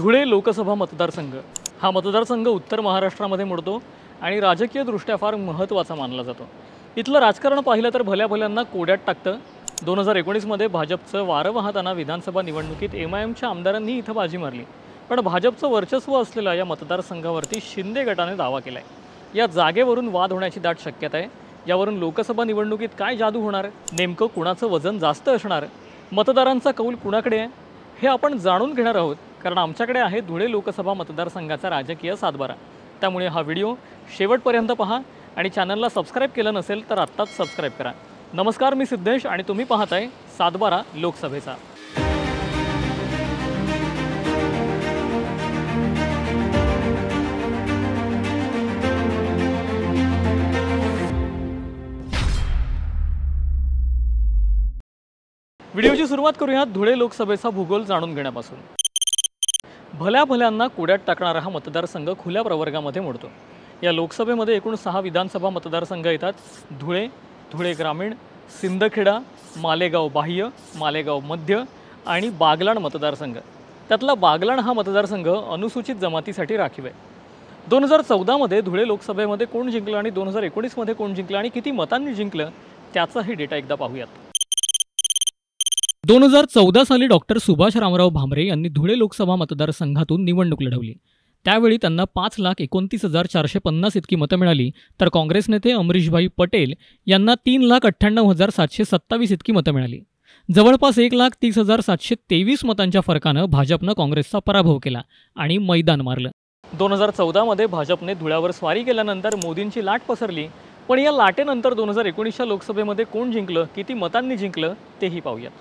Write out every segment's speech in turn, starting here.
धुळे लोकसभा मतदारसंघ हा मतदारसंघ उत्तर महाराष्ट्रामध्ये मोडतो आणि राजकीयदृष्ट्या फार महत्त्वाचा मानला जातो। इथलं राजकारण पाहिलं तर भल्या भल्यांना कोड्यात टाकतं। 2019 मध्ये भाजपचं वारं वाहताना विधानसभा निवडणुकीत एमआयएमच्या आमदारांनी इथं बाजी मारली, पण भाजपचं वर्चस्व असलेल्या या मतदारसंघावरती शिंदे गटाने दावा केलाय। या जागेवरून वाद होण्याची दाट शक्यता आहे। यावरून लोकसभा निवडणुकीत काय जादू होणार, नेमकं कुणाचं वजन जास्त असणार, मतदारांचा कौल कुणाकडे आहे हे आपण जाणून घेणार आहोत, कारण आमच्याकडे आहे धुळे लोकसभा मतदारसंघाचा राजकीय सातबारा। त्यामुळे हा व्हिडिओ शेवटपर्यंत पहा आणि चॅनलला सबस्क्राइब केलं नसेल तर आत्ताच सबस्क्राइब करा। नमस्कार, मी सिद्धेश आणि तुम्ही पाहताय सातबारा लोकसभेचा। व्हिडिओची सुरुवात करूया धुळे लोकसभेचा भूगोल जाणून घेण्यापासून। भल्या भल्यांना कोड्यात टाकणारा हा मतदारसंघ खुल्या प्रवर्गामध्ये मोडतो। या लोकसभेमध्ये एकूण 6 विधानसभा मतदारसंघ येतात। धुळे, धुळे ग्रामीण, सिंदखेडा, मालेगाव बाह्य, मालेगाव मध्य आणि बागलाण मतदारसंघ। त्यातला बागलाण हा मतदारसंघ अनुसूचित जमातीसाठी राखीव आहे। 2014 मध्ये धुळे लोकसभेमध्ये कोण जिंकलं आणि 2019 मध्ये कोण जिंकलं आणि किती मतांनी जिंकलं त्याचाही डेटा एकदा पाहूयात। 2014 साली डॉक्टर सुभाष रामराव भामरे यांनी धुळे लोकसभा मतदारसंघातून निवडणूक लढवली। त्यावेळी त्यांना 5,29,450 इतकी मतं मिळाली, तर काँग्रेस नेते अमरीशभाई पटेल यांना 3,98,727 इतकी मतं मिळाली। जवळपास 1,30,723 मतांच्या फरकानं भाजपनं काँग्रेसचा पराभव केला आणि मैदान मारलं। 2014 मध्ये भाजपने धुळ्यावर स्वारी केल्यानंतर मोदींची लाट पसरली, पण या लाटेनंतर 2019च्या लोकसभेमध्ये कोण जिंकलं, किती मतांनी जिंकलं तेही पाहूयात।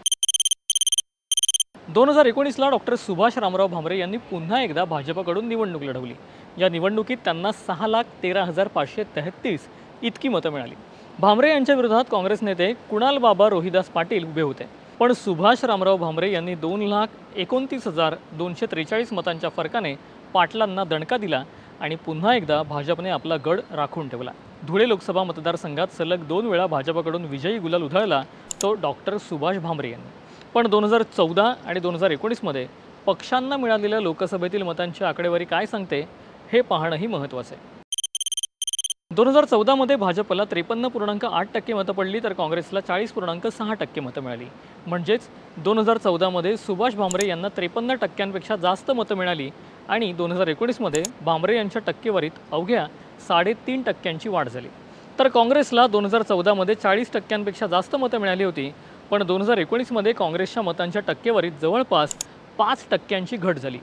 2019ला डॉक्टर सुभाष रामराव भामरे यांनी पुन्हा एकदा भाजपकडून निवडणूक लढवली। या निवडणुकीत त्यांना 6,13,533 इतकी मतं मिळाली। भामरे यांच्या विरोधात काँग्रेस नेते कुणाल बाबा रोहिदास पाटील उभे होते, पण सुभाष रामराव भामरे यांनी 2,29,243 मतांच्या फरकाने पाटलांना दणका दिला आणि पुन्हा एकदा भाजपने आपला गड राखून ठेवला। धुळे लोकसभा मतदारसंघात सलग 2 वेळा भाजपकडून विजयी गुलाल उधळला तो डॉक्टर सुभाष भामरे यांनी। पण 2014 आणि 2019 मध्ये पक्षांना मिळालेल्या लोकसभेतील मतांची आकडेवारी काय सांगते हे पाहणंही महत्त्वाचं आहे। 2014 मध्ये भाजपला 53.8% मतं पडली, तर काँग्रेसला 40.6% मतं मिळाली। म्हणजेच 2014 मध्ये सुभाष भामरे यांना 53% जास्त मतं मिळाली आणि 2019 मध्ये भामरे यांच्या टक्केवारीत अवघ्या 3.5% वाढ झाली। तर काँग्रेसला 2014 मध्ये 40% जास्त मतं मिळाली होती, पण 2019 मध्ये काँग्रेसच्या मतांच्या टक्केवारीत जवळपास 5% घट झाली।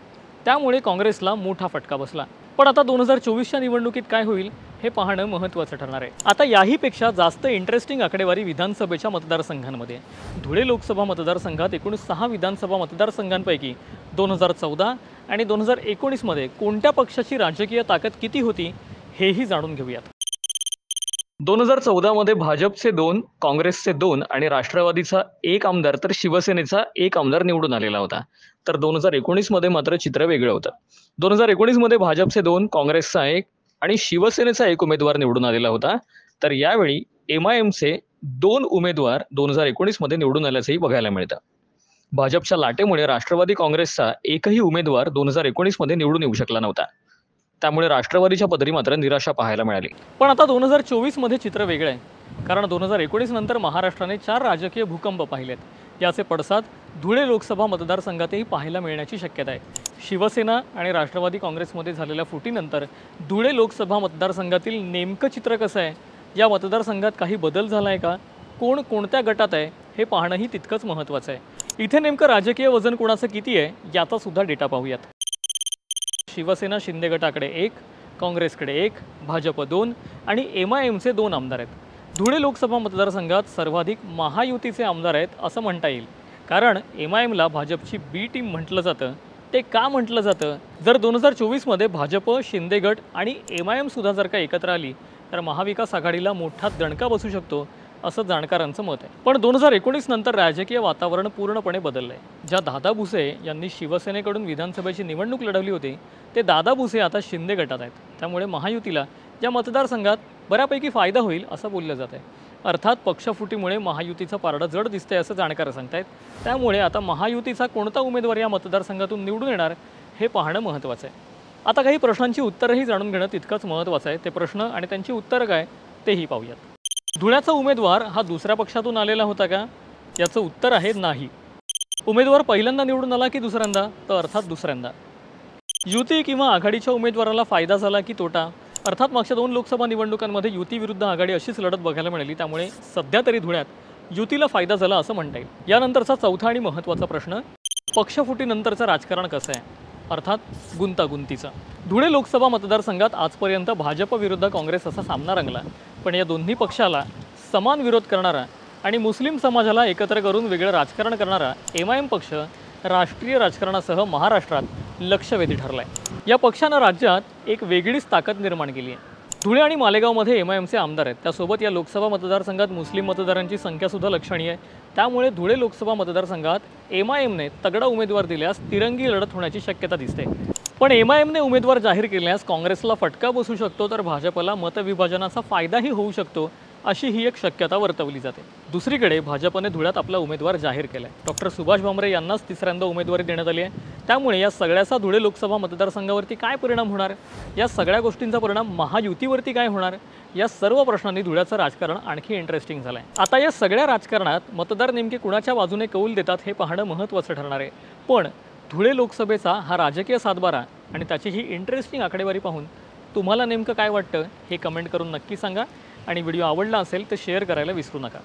त्यामुळे काँग्रेसला मोठा फटका बसला। पण आता 2024च्या निवडणुकीत काय होईल हे पाहणं महत्त्वाचं ठरणार आहे। आता याहीपेक्षा जास्त इंटरेस्टिंग आकडेवारी विधानसभेच्या मतदारसंघांमध्ये। धुळे लोकसभा मतदारसंघात एकूण 6 विधानसभा मतदारसंघांपैकी 2014 आणि 2019 मध्ये कोणत्या पक्षाची राजकीय ताकद किती होती हेही जाणून घेऊयात। 2014 मध्ये भाजपचे 2, काँग्रेसचे 2 आणि राष्ट्रवादीचा 1 आमदार तर शिवसेनेचा 1 आमदार निवडून आलेला होता। तर 2019 मध्ये मात्र चित्र वेगळं होतं। 2019 मध्ये भाजपचे 2, काँग्रेसचा 1 आणि शिवसेनेचा 1 उमेदवार निवडून आलेला होता। तर यावेळी एमआयएमचे 2 उमेदवार 2019 मध्ये निवडून आल्याचंही बघायला मिळतं। भाजपच्या लाटेमुळे राष्ट्रवादी काँग्रेसचा एकही उमेदवार 2019 मध्ये निवडून येऊ शकला नव्हता। त्यामुळे राष्ट्रवादीच्या पदरी मात्र निराशा पाहायला मिळाली। पण आता 2024 मध्ये चित्र वेगळं आहे, कारण 2019 नंतर महाराष्ट्राने 4 राजकीय भूकंप पाहिलेत। याचे पडसाद धुळे लोकसभा मतदारसंघातही पाहायला मिळण्याची शक्यता आहे। शिवसेना आणि राष्ट्रवादी काँग्रेसमध्ये झालेल्या फुटीनंतर धुळे लोकसभा मतदारसंघातील नेमकं चित्र कसं आहे, या मतदारसंघात काही बदल झाला आहे का, कोण कोणत्या गटात आहे हे पाहणंही तितकंच महत्त्वाचं आहे। इथे नेमकं राजकीय वजन कोणाचं किती आहे याचा सुद्धा डेटा पाहूयात। शिवसेना शिंदे गटाकडे 1, काँग्रेसकडे 1, भाजप 2 आणि एमआयएमचे 2 आमदार आहेत। धुळे लोकसभा मतदारसंघात सर्वाधिक महायुतीचे आमदार आहेत असं म्हणता येईल, कारण एमआयएमला भाजपची बी टीम म्हटलं जातं। ते का म्हटलं जातं? जर 2024 मध्ये भाजप, शिंदे गट आणि एमआयएम सुद्धा जर का एकत्र आली तर महाविकास आघाडीला मोठा दणका बसू शकतो असं जाणकारांचं मत आहे। पण 2019 नंतर राजकीय वातावरण पूर्णपणे बदललं आहे। ज्या दादा भुसे यांनी शिवसेनेकडून विधानसभेची निवडणूक लढवली होती ते दादा भुसे आता शिंदे गटात आहेत। त्यामुळे महायुतीला या मतदारसंघात बऱ्यापैकी फायदा होईल असं बोललं जात आहे। अर्थात पक्षफुटीमुळे महायुतीचं पारडं जड दिसतंय असं जाणकार सांगतायत। त्यामुळे आता महायुतीचा कोणता उमेदवार या मतदारसंघातून निवडून येणार हे पाहणं महत्त्वाचं आहे. आता काही प्रश्नांची उत्तरंही जाणून घेणं तितकंच महत्त्वाचं आहे. ते प्रश्न आणि त्यांची उत्तरं काय तेही पाहूयात. धुळ्याचा उमेदवार हा दुसऱ्या पक्षातून आलेला होता का? याचं उत्तर आहे नाही. उमेदवार पहिल्यांदा निवडून आला की दुसऱ्यांदा? तर अर्थात दुसऱ्यांदा. युती किंवा आघाडीच्या उमेदवाराला फायदा झाला की तोटा? अर्थात मागच्या 2 लोकसभा निवडणुकांमध्ये युती विरुद्ध आघाडी अशीच लढत बघायला मिळाली. त्यामुळे सध्या तरी धुळ्यात युतीला फायदा झाला असं म्हणता येईल. यानंतरचा चौथा आणि महत्त्वाचा प्रश्न, पक्षफुटीनंतरचं राजकारण कसं आहे? अर्थात गुंतागुंतीचं. धुळे लोकसभा मतदारसंघात आजपर्यंत भाजप विरुद्ध काँग्रेस असा सामना रंगला. पण या दोन्ही पक्षाला समान विरोध करणारा आणि मुस्लिम समाजाला एकत्र करून वेगळं राजकारण करणारा MIM पक्ष राष्ट्रीय राजकारणासह महाराष्ट्रात लक्षवेधी ठरला आहे. या पक्षानं राज्यात एक वेगळीच ताकद निर्माण केली आहे. धुळे आणि मालेगावमध्ये MIMचे आमदार आहेत. त्यासोबत या लोकसभा मतदारसंघात मुस्लिम मतदारांची संख्यासुद्धा लक्षणीय आहे. त्यामुळे धुळे लोकसभा मतदारसंघात MIMने तगडा उमेदवार दिल्यास तिरंगी लढत होण्याची शक्यता दिसते. पण MIMने उमेदवार जाहीर केल्यास काँग्रेसला फटका बसू शकतो, तर भाजपला मतविभाजनाचा फायदाही होऊ शकतो, अशी ही एक शक्यता वर्तवली जाते. दुसरीकडे भाजपने धुळ्यात आपला उमेदवार जाहीर केला आहे. डॉक्टर सुभाष भामरे यांनाच तिसऱ्यांदा उमेदवारी देण्यात आली आहे. त्यामुळे या सगळ्याचा धुळे लोकसभा मतदारसंघावरती काय परिणाम होणार? या सगळ्या गोष्टींचा परिणाम महायुतीवरती काय होणार? या सर्व प्रश्नांनी धुळ्याचं राजकारण आणखी इंटरेस्टिंग झालं आहे. आता या सगळ्या राजकारणात मतदार नेमके कुणाच्या बाजूने कौल देतात हे पाहणं महत्त्वाचं ठरणार आहे. पण धुळे लोकसभेचा हा राजकीय सातबारा आणि त्याची ही इंटरेस्टिंग आकडेवारी पाहून तुम्हाला नेमकं काय वाटतं हे कमेंट करून नक्की सांगा. आणि व्हिडिओ आवडला असेल तर शेअर करायला विसरू नका.